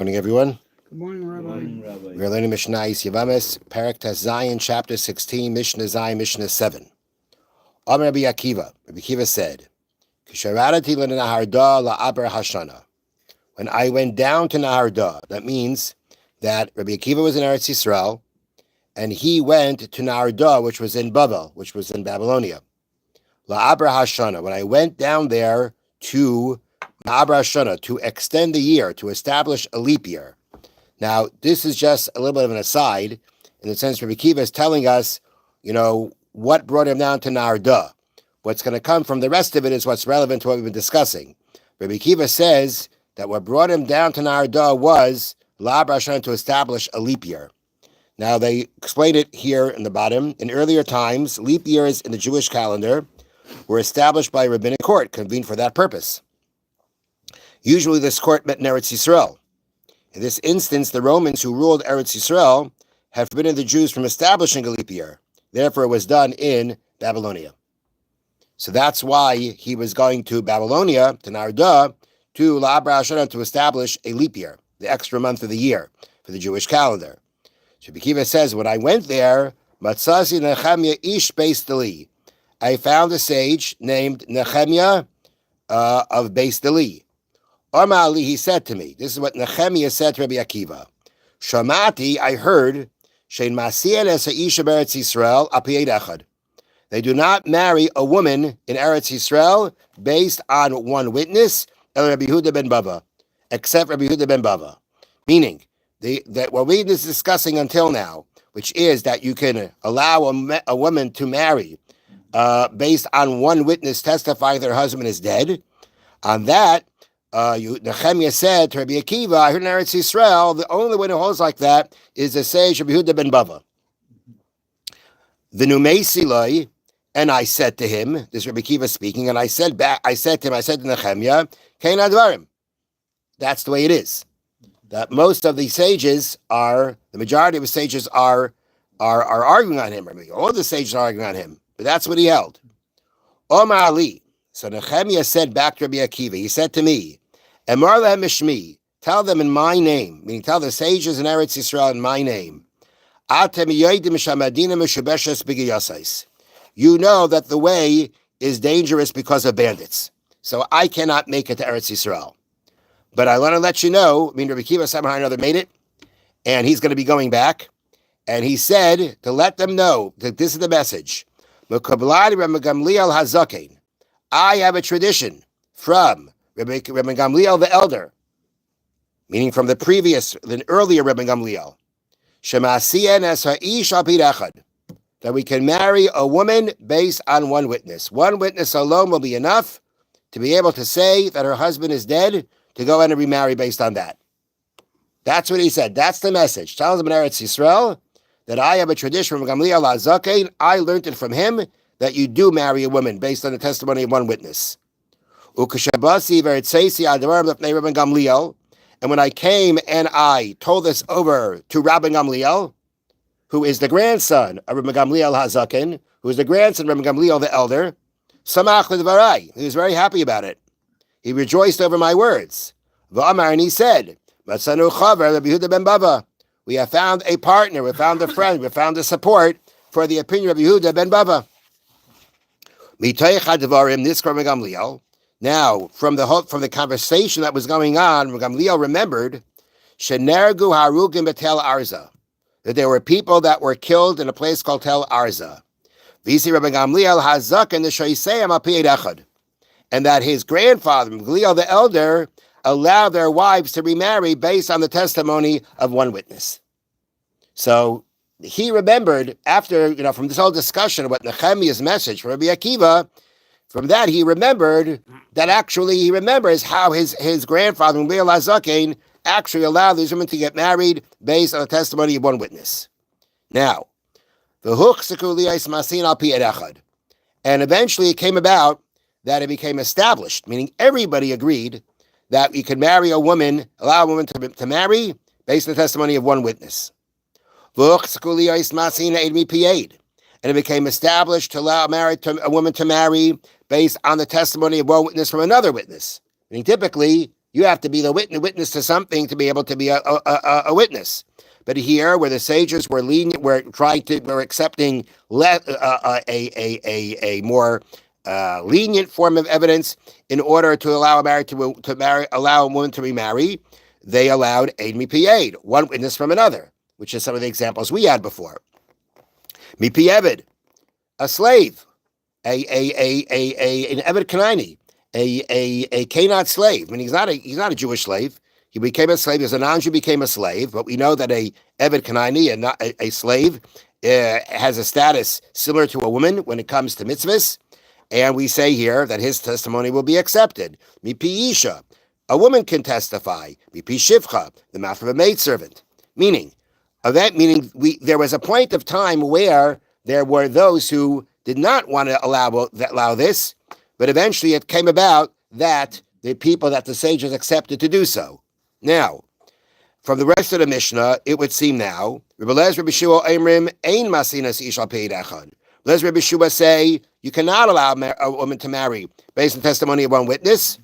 Morning, everyone. Good morning, Rabbi. Good morning, Rabbi. We're learning Mishna Yevamos, Parak Zion, chapter 16, Mishna Zion, Mishna 7. Amar Rabbi Akiva. Rabbi Akiva said, "Kisharadati leNaharda la'aber hashana." When I went down to Naharda, that means that Rabbi Akiva was in Eretz Yisrael, and he went to Naharda, which was in Babel, which was in Babylonia. La'aber hashana. When I went down there to La'aber hashana, to extend the year, to establish a leap year. Now, this is just a little bit of an aside, in the sense Rabbi Akiva is telling us, what brought him down to Naharda. What's going to come from the rest of it is what's relevant to what we've been discussing. Rabbi Akiva says that what brought him down to Naharda was La'aber hashana, to establish a leap year. Now, they explain it here in the bottom. In earlier times, leap years in the Jewish calendar were established by a rabbinic court, convened for that purpose. Usually, this court met in Eretz Yisrael. In this instance, the Romans who ruled Eretz Yisrael had forbidden the Jews from establishing a leap year. Therefore, it was done in Babylonia. So that's why he was going to Babylonia, to Naharda, to La'aber hashana, to establish a leap year, the extra month of the year for the Jewish calendar. So Rabbi Akiva says, when I went there, Matzasi Nehemiah ish Beis Deli, I found a sage named Nehemiah of Beis Deli. Amar Ali, he said to me, this is what Nehemiah said to Rabbi Akiva. Shamati, I heard, Shein Masien es ha'isha be'eretz Yisrael apiyed echad. They do not marry a woman in Eretz Yisrael based on one witness, El Rabbi Yehuda ben Bava, except Rabbi Yehuda ben Bava. Meaning, that what we've been discussing until now, which is that you can allow a woman to marry based on one witness testifying that her husband is dead. On that, Nehemiah said to Rabbi Akiva, I heard in Eretz Yisrael, the only one who holds like that is the sage Rabbi Yehuda ben Bava. The Numeisiloi, and I said to him, this is Rabbi Akiva speaking, and I said to Nehemiah, Kein advarim. That's the way it is. That most of the sages the majority of the sages are arguing on him. All the sages are arguing on him, but that's what he held. Omar Ali. So Nehemiah said back to Rabbi Akiva, he said to me, Emar lehem mishmi, tell them in my name, meaning tell the sages in Eretz Yisrael in my name, you know that the way is dangerous because of bandits. So I cannot make it to Eretz Yisrael. But I want to let you know, Rabbi Akiva somehow or another made it, and he's going to be going back. And he said to let them know that this is the message. I have a tradition from Rabbi Gamliel the elder, meaning from the earlier Rabbi Gamliel, that we can marry a woman based on one witness. One witness alone will be enough to be able to say that her husband is dead, to go in and remarry based on that. That's what he said. That's the message. Tell them in Eretz Yisrael that I have a tradition from Gamliel HaZaken. I learned it from him that you do marry a woman based on the testimony of one witness. And when I came and I told this over to Rabbi Gamliel, who is the grandson of Rabbi Gamliel HaZaken, who is the grandson of Rabbi Gamliel the elder, Samach l'dvarai, he was very happy about it. He rejoiced over my words. V'amar, and he said, Matzanu chaver Rabbi Yehuda ben Bava. We have found a partner, we found a friend, we found a support for the opinion of Yehuda ben Bava. This Rabbi Gamliel. Now, from the conversation that was going on, Rabbi Gamliel remembered Shenergu Harugim betel Arza, that there were people that were killed in a place called Tel Arza. Visi Rabbi Gamliel Hazaken the Shoiseim Apiyed Echad, and that his grandfather, Gamliel the elder, allowed their wives to remarry based on the testimony of one witness. So he remembered after, from this whole discussion about Nehemiah's message from Rabbi Akiva, from that he remembered that actually he remembers how his grandfather, Gamliel HaZaken, actually allowed these women to get married based on the testimony of one witness. Now, and eventually it came about that it became established, meaning everybody agreed that you could marry a woman, allow a woman to marry based on the testimony of one witness. And it became established to allow a woman to marry based on the testimony of one witness from another witness. Meaning typically, You have to be the witness to something to be able to be a witness. But here, where the sages were lenient, were accepting a more lenient form of evidence in order to allow a woman to remarry, they allowed aid mipi aid, one witness from another, which is some of the examples we had before. Mipi eved, a slave, an eved kanani, a Canaanite slave. I mean, he's not a Jewish slave. He became a slave. As a non-Jew became a slave, but we know that a eved kanani, and not a slave, has a status similar to a woman when it comes to mitzvahs. And we say here that his testimony will be accepted. Mipi isha, a woman can testify. Mipi shivcha, the mouth of a maidservant. Meaning there was a point of time where there were those who did not want to allow this, but eventually it came about that the people that the sages accepted to do so. Now, from the rest of the Mishnah, it would seem now, Rebbe Lezer, Rebbe Shua, Eimrim, Ein Masinas Ish Al Peid Echad. Lezer, Rebbe Shua say, you cannot allow a woman to marry based on testimony of one witness.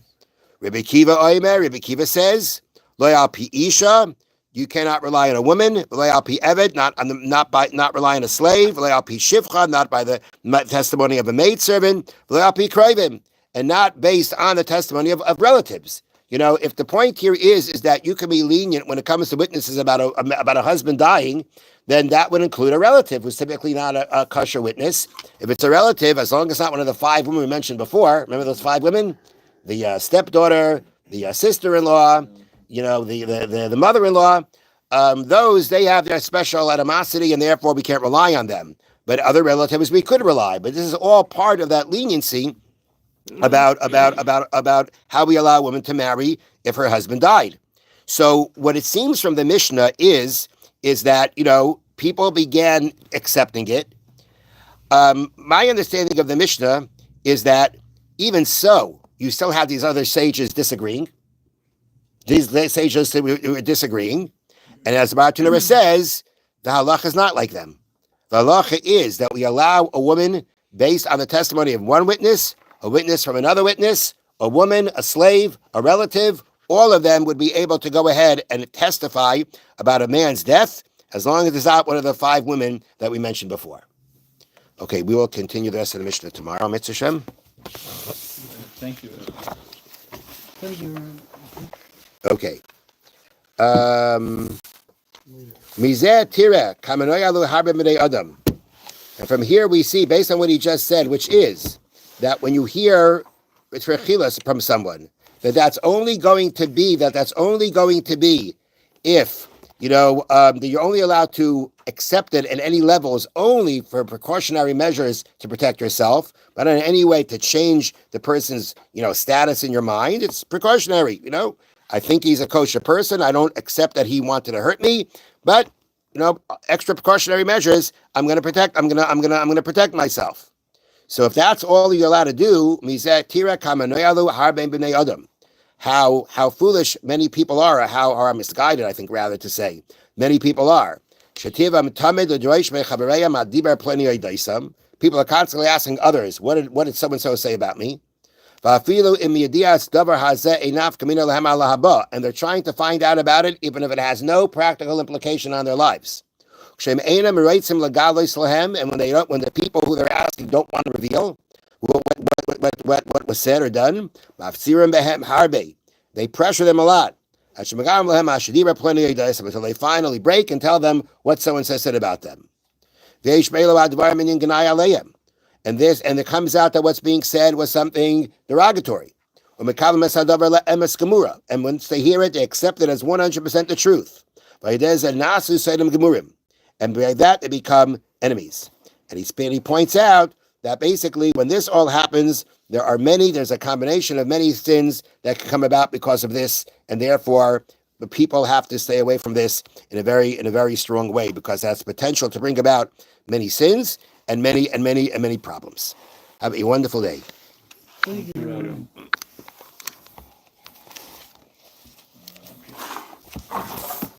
Rebbe Kiva Oimer, Rebbe Kiva says, Lo Al Pi Isha, you cannot rely on a woman. Lo Al Pi Eved, not rely on a slave. Lo Al Pi Shivcha, not by the testimony of a maidservant. Lo Al Pi Krivim, and not based on the testimony of relatives. You know, if the point here is that you can be lenient when it comes to witnesses about a husband dying, then that would include a relative who's typically not a kosher witness. If it's a relative, as long as it's not one of the 5 women we mentioned before, remember those 5 women? The stepdaughter, the sister-in-law, the mother-in-law, those, they have their special animosity, and therefore we can't rely on them. But other relatives we could rely. But this is all part of that leniency about how we allow women to marry if her husband died. So what it seems from the Mishnah is that, people began accepting it. My understanding of the Mishnah is that even so, you still have these other sages disagreeing. These sages were disagreeing. And as the Bartanura says, the halacha is not like them. The halacha is that we allow a woman based on the testimony of one witness, a witness from another witness, a woman, a slave, a relative, all of them would be able to go ahead and testify about a man's death as long as it's not one of the 5 women that we mentioned before. Okay, we will continue the rest of the Mishnah tomorrow, Mitzvah Shem. Thank you. Okay. Mizeh tira kamanoyalu harbe midei adam. And from here we see, based on what he just said, which is that when you hear trechilas from someone, that's only going to be if that you're only allowed to accept it at any levels only for precautionary measures to protect yourself, but not in any way to change the person's status in your mind. It's precautionary. I think he's a kosher person. I don't accept that he wanted to hurt me, but extra precautionary measures. I'm going to protect. I'm going to protect myself. So if that's all you're allowed to do, how foolish many people are, or how are misguided, I think rather to say, many people are. People are constantly asking others, what did so-and-so say about me? And they're trying to find out about it, even if it has no practical implication on their lives. And when the people who they're asking don't want to reveal what was said or done, they pressure them a lot until they finally break and tell them what so-and-so said about them. And it comes out that what's being said was something derogatory. And once they hear it, they accept it as 100% the truth. And by that, they become enemies. And he points out that basically when this all happens, there's a combination of many sins that can come about because of this, and therefore the people have to stay away from this in a very strong way, because that's potential to bring about many sins and many problems. Have a wonderful day. Thank you.